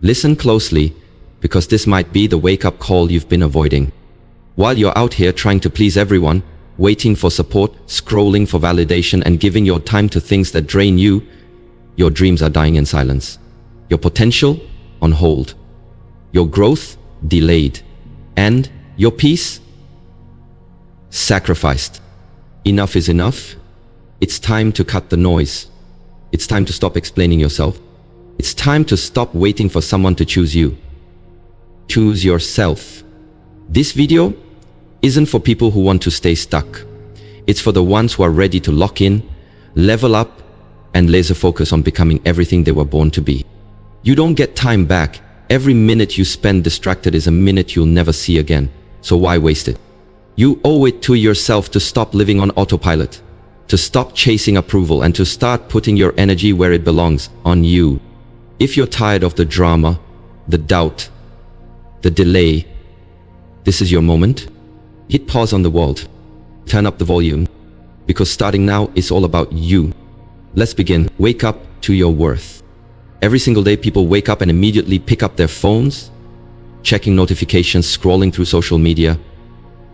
Listen closely, because this might be the wake-up call you've been avoiding. While you're out here trying to please everyone, waiting for support, scrolling for validation, and giving your time to things that drain you, your dreams are dying in silence. Your potential on hold. Your growth delayed. And your peace sacrificed. Enough is enough. It's time to cut the noise. It's time to stop explaining yourself. It's time to stop waiting for someone to choose you. Choose yourself. This video isn't for people who want to stay stuck. It's for the ones who are ready to lock in, level up, and laser focus on becoming everything they were born to be. You don't get time back. Every minute you spend distracted is a minute you'll never see again. So why waste it? You owe it to yourself to stop living on autopilot, to stop chasing approval, and to start putting your energy where it belongs, on you. If you're tired of the drama, the doubt, the delay, this is your moment. Hit pause on the world. Turn up the volume, because starting now is all about you. Let's begin. Wake up to your worth. Every single day, people wake up and immediately pick up their phones, checking notifications, scrolling through social media,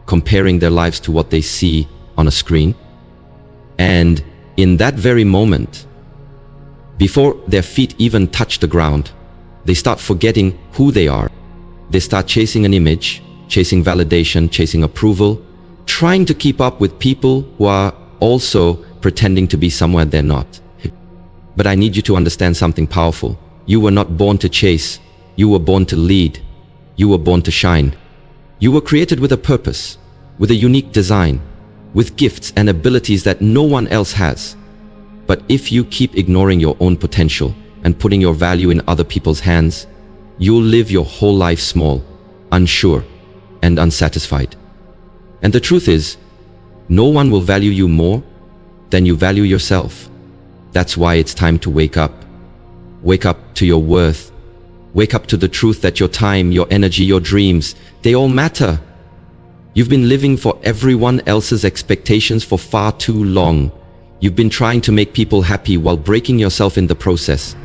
comparing their lives to what they see on a screen. And in that very moment, before their feet even touch the ground, they start forgetting who they are. They start chasing an image, chasing validation, chasing approval, trying to keep up with people who are also pretending to be somewhere they're not. But I need you to understand something powerful. You were not born to chase. You were born to lead. You were born to shine. You were created with a purpose, with a unique design, with gifts and abilities that no one else has. But if you keep ignoring your own potential and putting your value in other people's hands, you'll live your whole life small, unsure, and unsatisfied. And the truth is, no one will value you more than you value yourself. That's why it's time to wake up. Wake up to your worth. Wake up to the truth that your time, your energy, your dreams, they all matter. You've been living for everyone else's expectations for far too long. You've been trying to make people happy while breaking yourself in the process.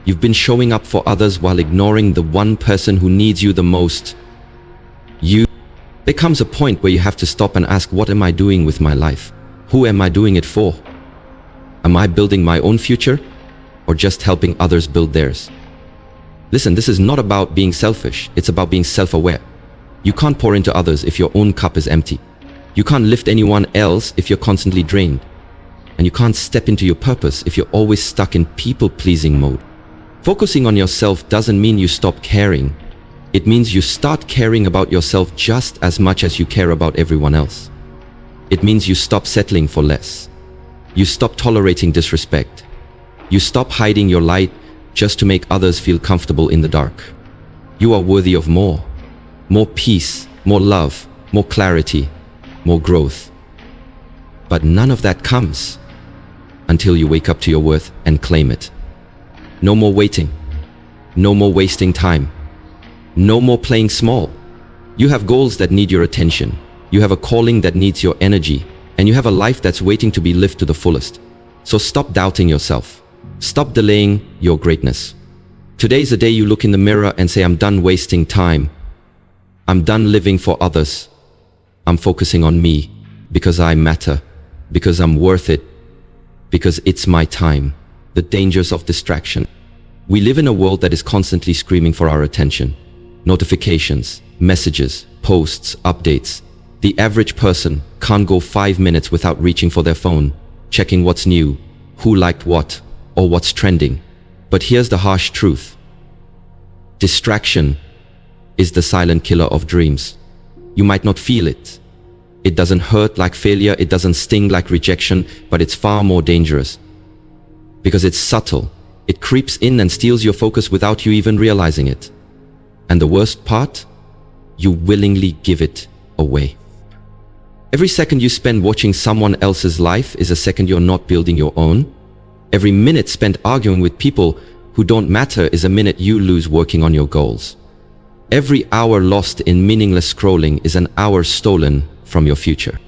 You've been showing up for others while ignoring the one person who needs you the most. There comes a point where you have to stop and ask, what am I doing with my life? Who am I doing it for? Am I building my own future, or just helping others build theirs? Listen, this is not about being selfish. It's about being self-aware. You can't pour into others if your own cup is empty. You can't lift anyone else if you're constantly drained. And you can't step into your purpose if you're always stuck in people-pleasing mode. Focusing on yourself doesn't mean you stop caring. It means you start caring about yourself just as much as you care about everyone else. It means you stop settling for less. You stop tolerating disrespect. You stop hiding your light just to make others feel comfortable in the dark. You are worthy of more. More peace, more love, more clarity, more growth. But none of that comes until you wake up to your worth and claim it. No more waiting. No more wasting time. No more playing small. You have goals that need your attention. You have a calling that needs your energy. And you have a life that's waiting to be lived to the fullest. So stop doubting yourself. Stop delaying your greatness. Today's the day you look in the mirror and say, I'm done wasting time. I'm done living for others. I'm focusing on me because I matter, because I'm worth it, because it's my time. The dangers of distraction. We live in a world that is constantly screaming for our attention. Notifications, messages, posts, updates. The average person can't go 5 minutes without reaching for their phone, checking what's new, who liked what, or what's trending. But here's the harsh truth. Distraction is the silent killer of dreams. You might not feel it. It doesn't hurt like failure, it doesn't sting like rejection, but it's far more dangerous. Because it's subtle. It creeps in and steals your focus without you even realizing it. And the worst part? You willingly give it away. Every second you spend watching someone else's life is a second you're not building your own. Every minute spent arguing with people who don't matter is a minute you lose working on your goals. Every hour lost in meaningless scrolling is an hour stolen from your future.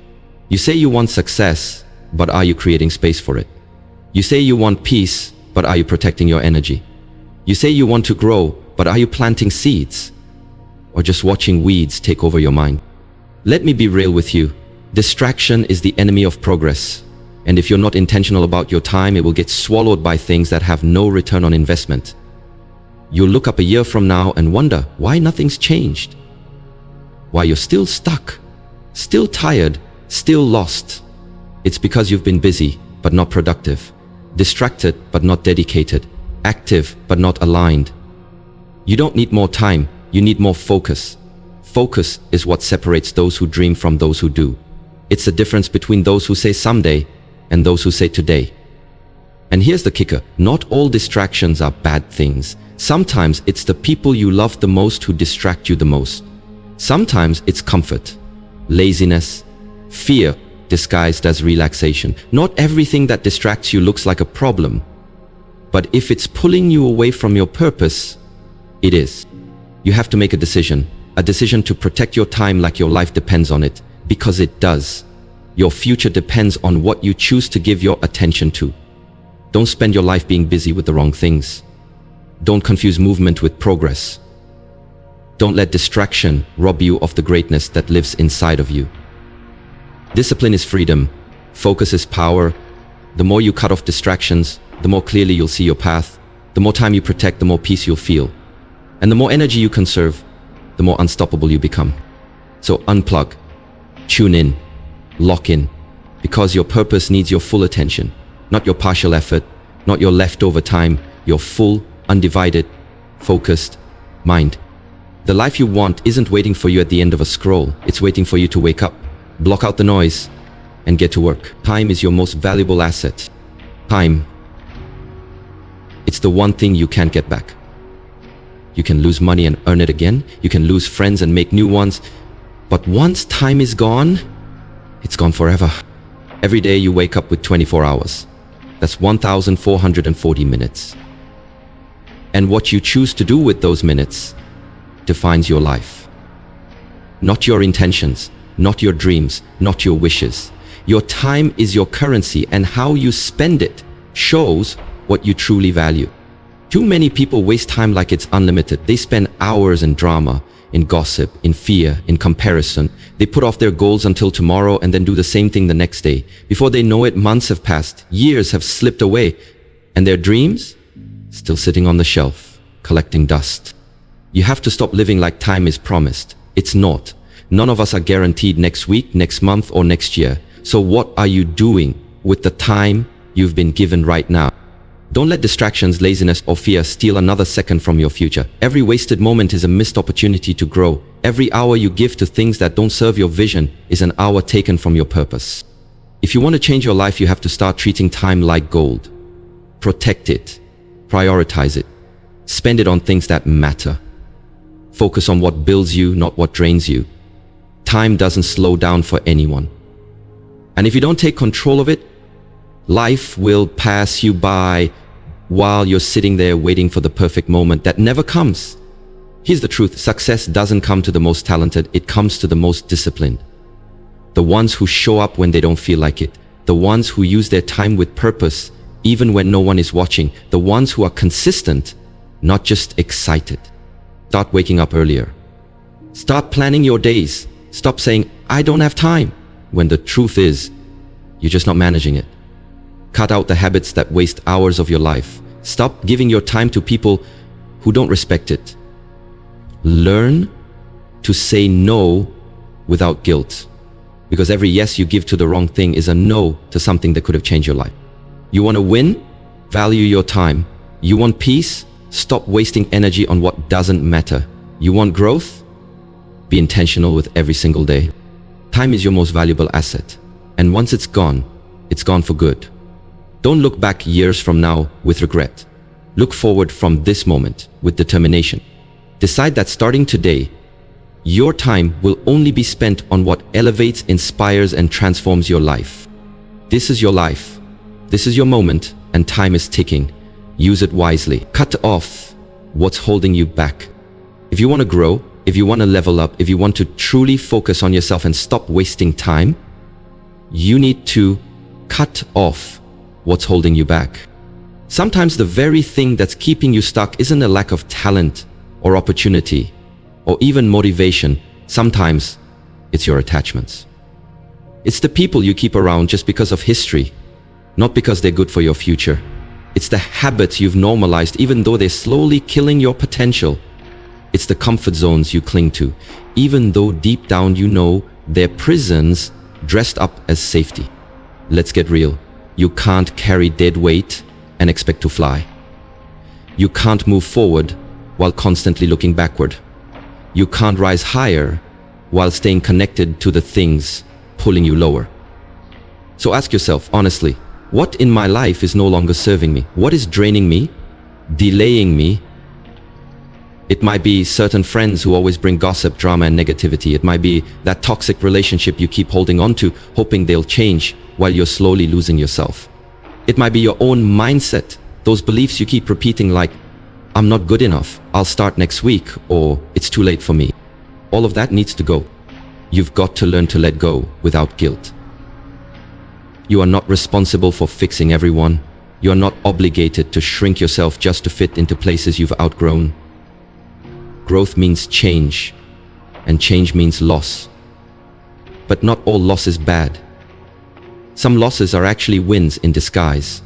You say you want success, but are you creating space for it? You say you want peace, but are you protecting your energy? You say you want to grow, but are you planting seeds? Or just watching weeds take over your mind? Let me be real with you. Distraction is the enemy of progress. And if you're not intentional about your time, it will get swallowed by things that have no return on investment. You'll look up a year from now and wonder why nothing's changed. Why you're still stuck, still tired, still lost. It's because you've been busy, but not productive. Distracted, but not dedicated. Active, but not aligned. You don't need more time, you need more focus. Focus is what separates those who dream from those who do. It's the difference between those who say someday and those who say today. And here's the kicker, not all distractions are bad things. Sometimes it's the people you love the most who distract you the most. Sometimes it's comfort, laziness, fear disguised as relaxation. Not everything that distracts you looks like a problem. But if it's pulling you away from your purpose, it is. You have to make a decision to protect your time like your life depends on it, because it does. Your future depends on what you choose to give your attention to. Don't spend your life being busy with the wrong things. Don't confuse movement with progress. Don't let distraction rob you of the greatness that lives inside of you. Discipline is freedom. Focus is power. The more you cut off distractions, the more clearly you'll see your path. The more time you protect, the more peace you'll feel. And the more energy you conserve, the more unstoppable you become. So unplug, tune in, lock in, because your purpose needs your full attention, not your partial effort, not your leftover time, your full, undivided, focused mind. The life you want isn't waiting for you at the end of a scroll. It's waiting for you to wake up, block out the noise, and get to work. Time is your most valuable asset. Time. It's the one thing you can't get back. You can lose money and earn it again. You can lose friends and make new ones. But once time is gone, it's gone forever. Every day you wake up with 24 hours. That's 1,440 minutes. And what you choose to do with those minutes defines your life. Not your intentions, not your dreams, not your wishes. Your time is your currency, and how you spend it shows what you truly value. Too many people waste time like it's unlimited. They spend hours in drama, in gossip, in fear, in comparison. They put off their goals until tomorrow and then do the same thing the next day. Before they know it, months have passed, years have slipped away, and their dreams still sitting on the shelf, collecting dust. You have to stop living like time is promised. It's not. None of us are guaranteed next week, next month, or next year. So what are you doing with the time you've been given right now? Don't let distractions, laziness, or fear steal another second from your future. Every wasted moment is a missed opportunity to grow. Every hour you give to things that don't serve your vision is an hour taken from your purpose. If you want to change your life, you have to start treating time like gold. Protect it. Prioritize it. Spend it on things that matter. Focus on what builds you, not what drains you. Time doesn't slow down for anyone. And if you don't take control of it, life will pass you by while you're sitting there waiting for the perfect moment that never comes. Here's the truth. Success doesn't come to the most talented. It comes to the most disciplined. The ones who show up when they don't feel like it. The ones who use their time with purpose, even when no one is watching. The ones who are consistent, not just excited. Start waking up earlier. Start planning your days. Stop saying, I don't have time, when the truth is, you're just not managing it. Cut out the habits that waste hours of your life. Stop giving your time to people who don't respect it. Learn to say no without guilt, because every yes you give to the wrong thing is a no to something that could have changed your life. You want to win? Value your time. You want peace? Stop wasting energy on what doesn't matter. You want growth? Be intentional with every single day. Time is your most valuable asset, and once it's gone for good. Don't look back years from now with regret. Look forward from this moment with determination. Decide that starting today, your time will only be spent on what elevates, inspires, and transforms your life. This is your life. This is your moment, and time is ticking. Use it wisely. Cut off what's holding you back. If you want to grow, if you want to level up, if you want to truly focus on yourself and stop wasting time, you need to cut off what's holding you back. Sometimes the very thing that's keeping you stuck isn't a lack of talent or opportunity, or even motivation, sometimes it's your attachments. It's the people you keep around just because of history, not because they're good for your future. It's the habits you've normalized even though they're slowly killing your potential. It's the comfort zones you cling to, even though deep down you know they're prisons dressed up as safety. Let's get real. You can't carry dead weight and expect to fly. You can't move forward while constantly looking backward. You can't rise higher while staying connected to the things pulling you lower. So ask yourself honestly, what in my life is no longer serving me? What is draining me, delaying me? It might be certain friends who always bring gossip, drama, and negativity. It might be that toxic relationship you keep holding on to, hoping they'll change while you're slowly losing yourself. It might be your own mindset, those beliefs you keep repeating like, I'm not good enough, I'll start next week, or it's too late for me. All of that needs to go. You've got to learn to let go without guilt. You are not responsible for fixing everyone. You are not obligated to shrink yourself just to fit into places you've outgrown. Growth means change, and change means loss. But not all loss is bad. Some losses are actually wins in disguise.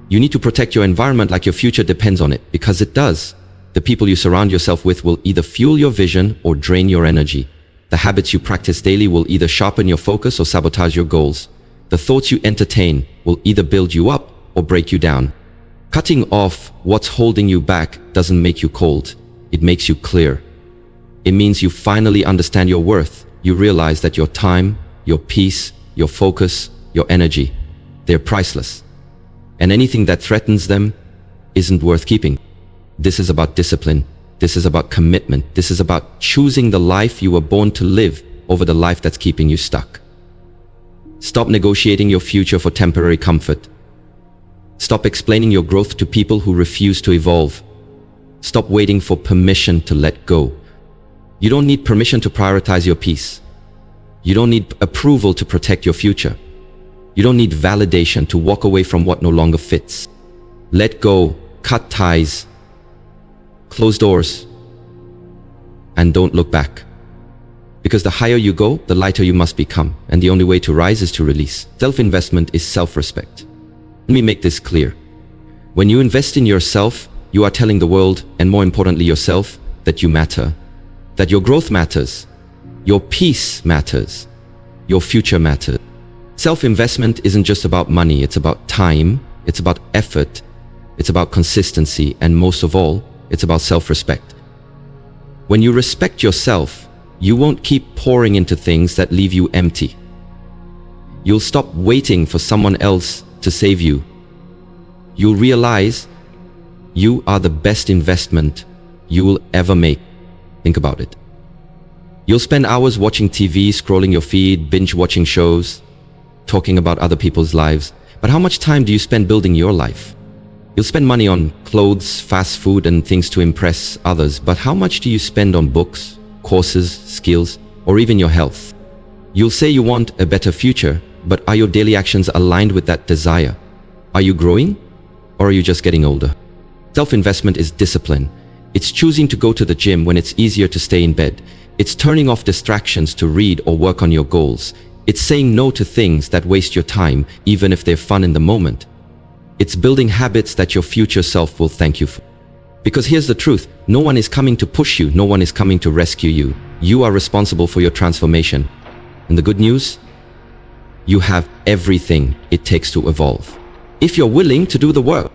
You need to protect your environment like your future depends on it, because it does. The people you surround yourself with will either fuel your vision or drain your energy. The habits you practice daily will either sharpen your focus or sabotage your goals. The thoughts you entertain will either build you up or break you down. Cutting off what's holding you back doesn't make you cold. It makes you clear. It means you finally understand your worth. You realize that your time, your peace, your focus, your energy, they're priceless. And anything that threatens them isn't worth keeping. This is about discipline. This is about commitment. This is about choosing the life you were born to live over the life that's keeping you stuck. Stop negotiating your future for temporary comfort. Stop explaining your growth to people who refuse to evolve. Stop waiting for permission to let go. You don't need permission to prioritize your peace. You don't need approval to protect your future. You don't need validation to walk away from what no longer fits. Let go, cut ties, close doors, and don't look back. Because the higher you go, the lighter you must become, and the only way to rise is to release. Self-investment is self-respect. Let me make this clear. When you invest in yourself, you are telling the world, and more importantly yourself, that you matter, that your growth matters, your peace matters, your future matters. Self-investment isn't just about money, it's about time, it's about effort, it's about consistency, and most of all, it's about self-respect. When you respect yourself, you won't keep pouring into things that leave you empty. You'll stop waiting for someone else to save you. You'll realize you are the best investment you will ever make. Think about it. You'll spend hours watching TV, scrolling your feed, binge watching shows, talking about other people's lives. But how much time do you spend building your life? You'll spend money on clothes, fast food, and things to impress others. But how much do you spend on books, courses, skills, or even your health? You'll say you want a better future, but are your daily actions aligned with that desire? Are you growing, or are you just getting older? Self-investment is discipline. It's choosing to go to the gym when it's easier to stay in bed. It's turning off distractions to read or work on your goals. It's saying no to things that waste your time, even if they're fun in the moment. It's building habits that your future self will thank you for. Because here's the truth, no one is coming to push you, no one is coming to rescue you. You are responsible for your transformation. And the good news? You have everything it takes to evolve. If you're willing to do the work,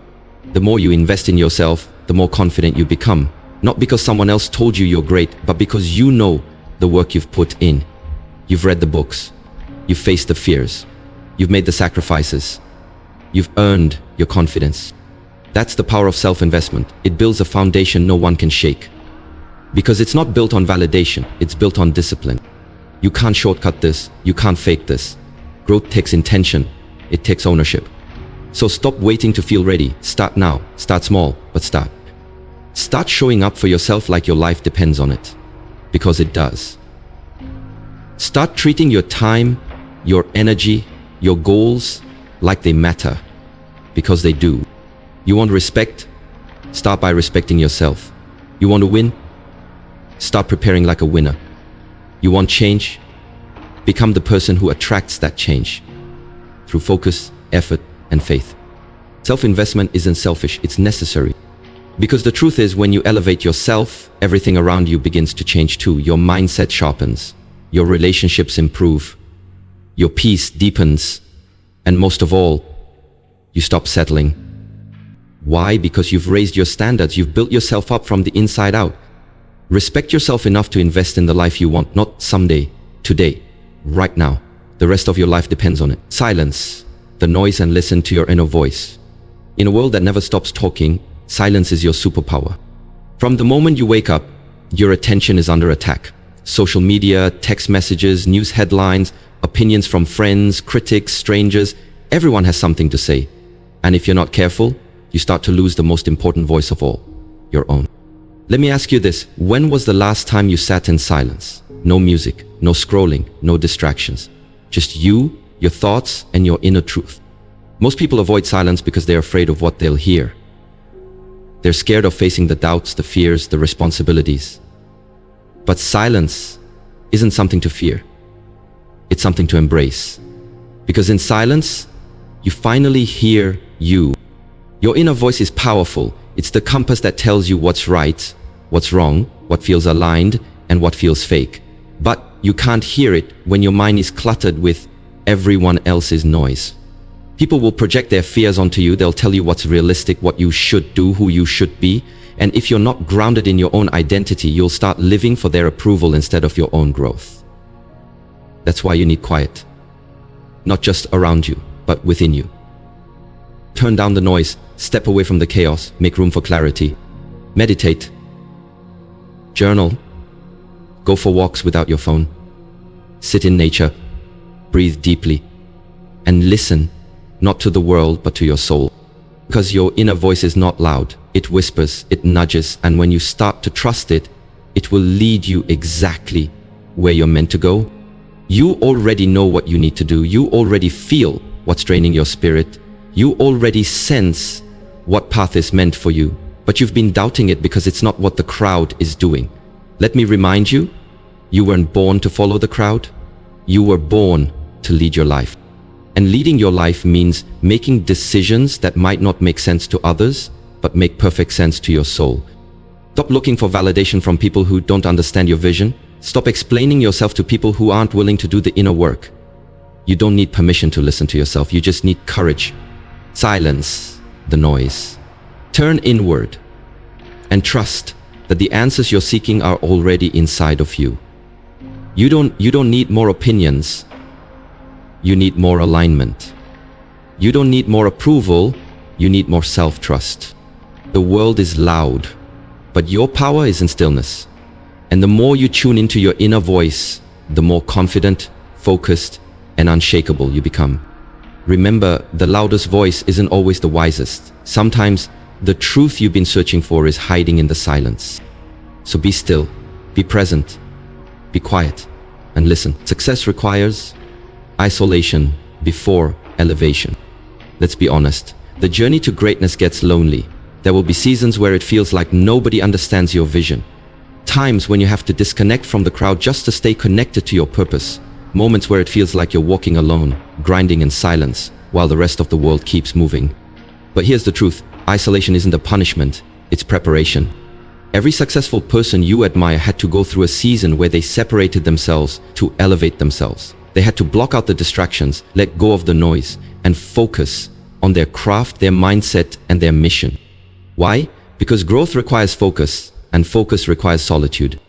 the more you invest in yourself, the more confident you become. Not because someone else told you you're great, but because you know the work you've put in. You've read the books. You've faced the fears. You've made the sacrifices. You've earned your confidence. That's the power of self-investment. It builds a foundation no one can shake. Because it's not built on validation, it's built on discipline. You can't shortcut this, you can't fake this. Growth takes intention, it takes ownership. So stop waiting to feel ready. Start now. Start small, but start. Start showing up for yourself like your life depends on it. Because it does. Start treating your time, your energy, your goals like they matter. Because they do. You want respect? Start by respecting yourself. You want to win? Start preparing like a winner. You want change? Become the person who attracts that change through focus, effort, and faith. Self-investment isn't selfish, it's necessary. Because the truth is, when you elevate yourself, everything around you begins to change too. Your mindset sharpens, your relationships improve, your peace deepens, and most of all, you stop settling. Why? Because you've raised your standards, you've built yourself up from the inside out. Respect yourself enough to invest in the life you want, not someday, today, right now. The rest of your life depends on it. Silence the noise and listen to your inner voice. In a world that never stops talking, silence is your superpower. From the moment you wake up, your attention is under attack. Social media, text messages, news headlines, opinions from friends, critics, strangers, everyone has something to say. And if you're not careful, you start to lose the most important voice of all, your own. Let me ask you this, when was the last time you sat in silence? No music, no scrolling, no distractions. Just you, your thoughts, and your inner truth. Most people avoid silence because they're afraid of what they'll hear. They're scared of facing the doubts, the fears, the responsibilities. But silence isn't something to fear. It's something to embrace. Because in silence, you finally hear you. Your inner voice is powerful. It's the compass that tells you what's right, what's wrong, what feels aligned, and what feels fake. But you can't hear it when your mind is cluttered with everyone else's noise. People will project their fears onto you. They'll tell you what's realistic, what you should do, who you should be. And if you're not grounded in your own identity, you'll start living for their approval instead of your own growth. That's why you need quiet. Not just around you, but within you. Turn down the noise, step away from the chaos, make room for clarity. Meditate. Journal. Go for walks without your phone. Sit in nature. Breathe deeply. And listen, not to the world, but to your soul. Because your inner voice is not loud. It whispers, it nudges, and when you start to trust it, it will lead you exactly where you're meant to go. You already know what you need to do. You already feel what's draining your spirit. You already sense what path is meant for you, but you've been doubting it because it's not what the crowd is doing. Let me remind you, you weren't born to follow the crowd. You were born to lead your life. And leading your life means making decisions that might not make sense to others, but make perfect sense to your soul. Stop looking for validation from people who don't understand your vision. Stop explaining yourself to people who aren't willing to do the inner work. You don't need permission to listen to yourself. You just need courage. Silence the noise. Turn inward and trust that the answers you're seeking are already inside of you. You don't need more opinions. You need more alignment. You don't need more approval. You need more self-trust. The world is loud, but your power is in stillness. And the more you tune into your inner voice, the more confident, focused, and unshakable you become. Remember, the loudest voice isn't always the wisest. Sometimes the truth you've been searching for is hiding in the silence. So be still, be present, be quiet, and listen. Success requires isolation before elevation. Let's be honest, the journey to greatness gets lonely. There will be seasons where it feels like nobody understands your vision. Times when you have to disconnect from the crowd just to stay connected to your purpose. Moments where it feels like you're walking alone, grinding in silence, while the rest of the world keeps moving. But here's the truth, isolation isn't a punishment, it's preparation. Every successful person you admire had to go through a season where they separated themselves to elevate themselves. They had to block out the distractions, let go of the noise, and focus on their craft, their mindset, and their mission. Why? Because growth requires focus, and focus requires solitude.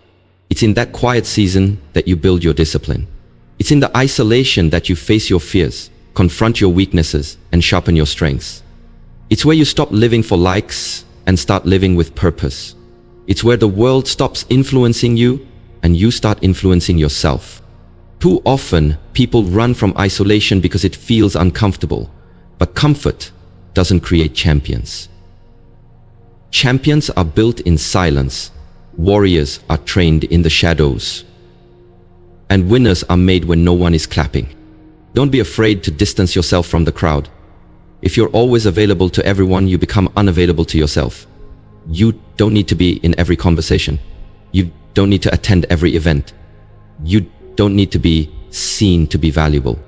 It's in that quiet season that you build your discipline. It's in the isolation that you face your fears, confront your weaknesses, and sharpen your strengths. It's where you stop living for likes and start living with purpose. It's where the world stops influencing you and you start influencing yourself. Too often, people run from isolation because it feels uncomfortable, but comfort doesn't create champions. Champions are built in silence. Warriors are trained in the shadows. And winners are made when no one is clapping. Don't be afraid to distance yourself from the crowd. If you're always available to everyone, you become unavailable to yourself. You don't need to be in every conversation. You don't need to attend every event. You don't need to be seen to be valuable.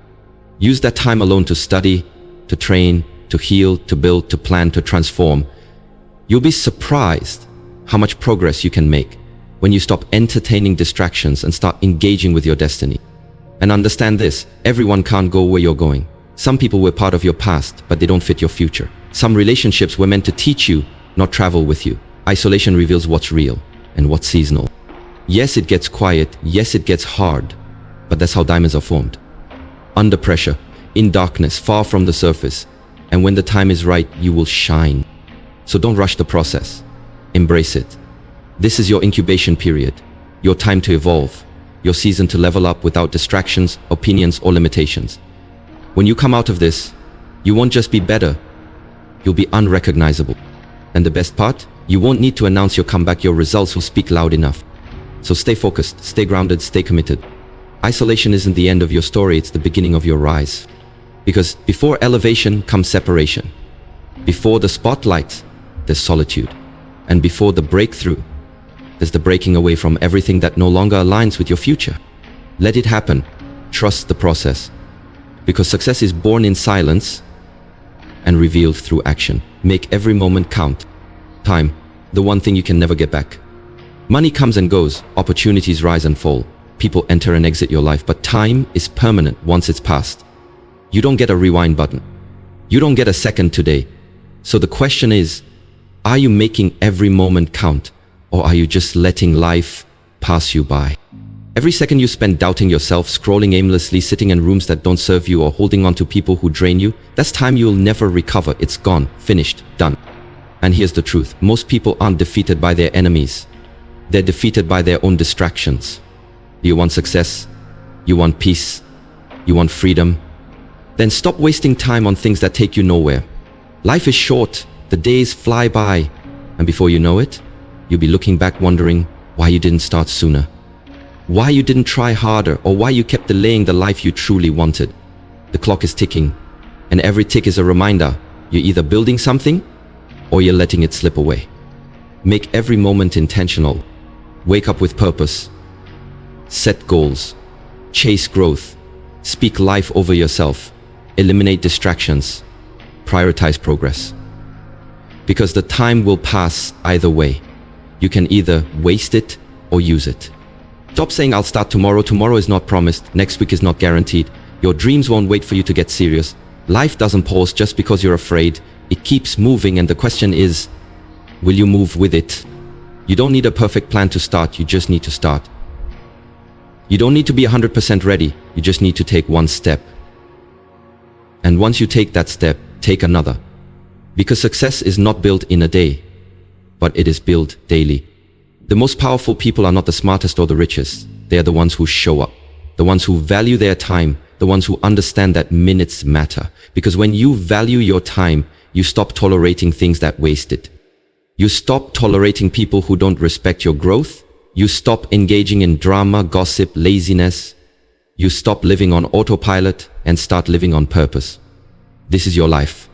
Use that time alone to study, to train, to heal, to build, to plan, to transform. You'll be surprised how much progress you can make when you stop entertaining distractions and start engaging with your destiny. And understand this, everyone can't go where you're going. Some people were part of your past, but they don't fit your future. Some relationships were meant to teach you, not travel with you. Isolation reveals what's real and what's seasonal. Yes, it gets quiet. Yes, it gets hard. But that's how diamonds are formed. Under pressure, in darkness, far from the surface. And when the time is right, you will shine. So don't rush the process. Embrace it. This is your incubation period, your time to evolve, your season to level up without distractions, opinions, or limitations. When you come out of this, you won't just be better, you'll be unrecognizable. And the best part, you won't need to announce your comeback, your results will speak loud enough. So stay focused, stay grounded, stay committed. Isolation isn't the end of your story, it's the beginning of your rise. Because before elevation comes separation. Before the spotlight, there's solitude. And before the breakthrough, there's the breaking away from everything that no longer aligns with your future. Let it happen. Trust the process. Because success is born in silence and revealed through action. Make every moment count. Time, the one thing you can never get back. Money comes and goes, opportunities rise and fall. People enter and exit your life, but time is permanent once it's passed. You don't get a rewind button. You don't get a second today. So the question is, are you making every moment count? Or are you just letting life pass you by? Every second you spend doubting yourself, scrolling aimlessly, sitting in rooms that don't serve you, or holding on to people who drain you, that's time you'll never recover. It's gone, finished, done. And here's the truth. Most people aren't defeated by their enemies. They're defeated by their own distractions. You want success? You want peace? You want freedom? Then stop wasting time on things that take you nowhere. Life is short. The days fly by. And before you know it, you'll be looking back wondering why you didn't start sooner. Why you didn't try harder, or why you kept delaying the life you truly wanted. The clock is ticking, and every tick is a reminder you're either building something or you're letting it slip away. Make every moment intentional. Wake up with purpose. Set goals. Chase growth. Speak life over yourself. Eliminate distractions. Prioritize progress. Because the time will pass either way. You can either waste it or use it. Stop saying I'll start tomorrow. Tomorrow is not promised. Next week is not guaranteed. Your dreams won't wait for you to get serious. Life doesn't pause just because you're afraid. It keeps moving, and the question is, will you move with it? You don't need a perfect plan to start, you just need to start. You don't need to be 100% ready, you just need to take one step. And once you take that step, take another. Because success is not built in a day, but it is built daily. The most powerful people are not the smartest or the richest. They are the ones who show up, the ones who value their time, the ones who understand that minutes matter. Because when you value your time, you stop tolerating things that waste it. You stop tolerating people who don't respect your growth. You stop engaging in drama, gossip, laziness. You stop living on autopilot and start living on purpose. This is your life,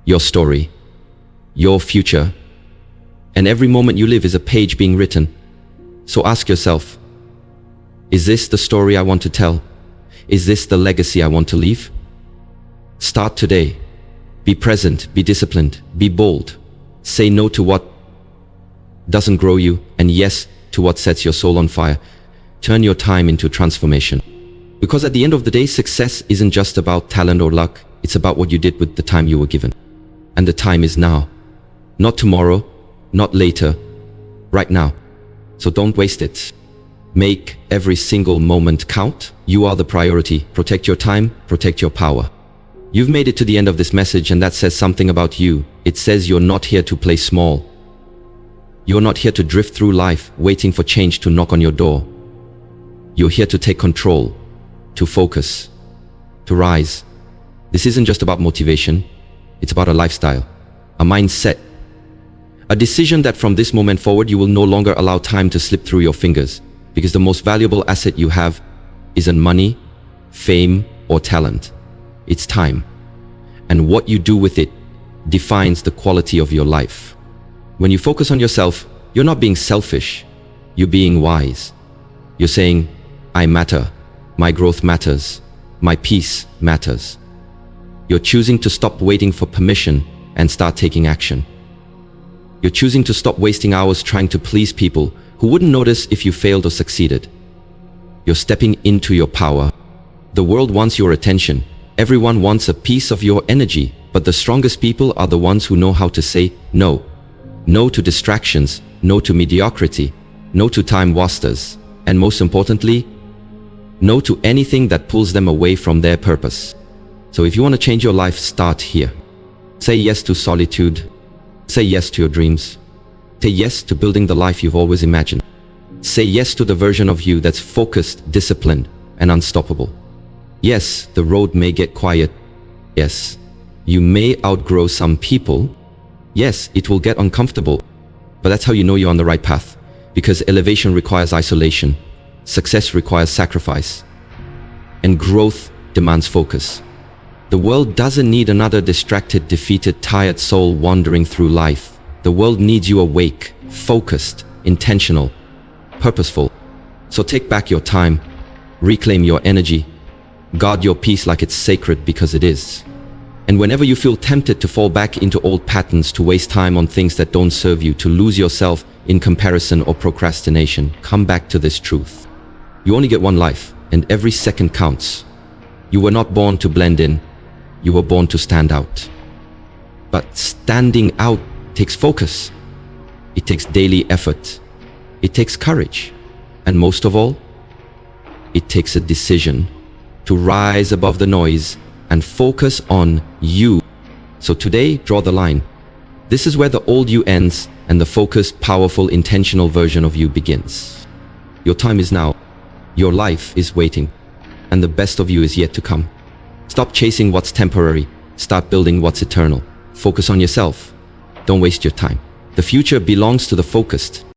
your story, your future. And every moment you live is a page being written. So ask yourself, is this the story I want to tell? Is this the legacy I want to leave? Start today. Be present, be disciplined, be bold. Say no to what doesn't grow you, and yes to what sets your soul on fire. Turn your time into transformation. Because at the end of the day, success isn't just about talent or luck. It's about what you did with the time you were given. And the time is now. Not tomorrow, not later, right now. So don't waste it. Make every single moment count. You are the priority. Protect your time, protect your power. You've made it to the end of this message, and that says something about you. It says you're not here to play small. You're not here to drift through life, waiting for change to knock on your door. You're here to take control, to focus, to rise. This isn't just about motivation. It's about a lifestyle, a mindset, a decision that from this moment forward, you will no longer allow time to slip through your fingers. Because the most valuable asset you have isn't money, fame, or talent. It's time. And what you do with it defines the quality of your life. When you focus on yourself, you're not being selfish. You're being wise. You're saying, I matter. My growth matters. My peace matters. You're choosing to stop waiting for permission and start taking action. You're choosing to stop wasting hours trying to please people who wouldn't notice if you failed or succeeded. You're stepping into your power. The world wants your attention. Everyone wants a piece of your energy, but the strongest people are the ones who know how to say no. No to distractions, no to mediocrity, no to time wasters, and most importantly, no to anything that pulls them away from their purpose. So if you want to change your life, start here. Say yes to solitude. Say yes to your dreams. Say yes to building the life you've always imagined. Say yes to the version of you that's focused, disciplined, and unstoppable. Yes, the road may get quiet. Yes, you may outgrow some people. Yes, it will get uncomfortable. But that's how you know you're on the right path. Because elevation requires isolation. Success requires sacrifice. And growth demands focus. The world doesn't need another distracted, defeated, tired soul wandering through life. The world needs you awake, focused, intentional, purposeful. So take back your time, reclaim your energy, guard your peace like it's sacred because it is. And whenever you feel tempted to fall back into old patterns, to waste time on things that don't serve you, to lose yourself in comparison or procrastination, come back to this truth. You only get one life, and every second counts. You were not born to blend in. You were born to stand out. But standing out takes focus. It takes daily effort. It takes courage. And most of all, it takes a decision to rise above the noise and focus on you. So today, draw the line. This is where the old you ends and the focused, powerful, intentional version of you begins. Your time is now. Your life is waiting. And the best of you is yet to come. Stop chasing what's temporary. Start building what's eternal. Focus on yourself. Don't waste your time. The future belongs to the focused.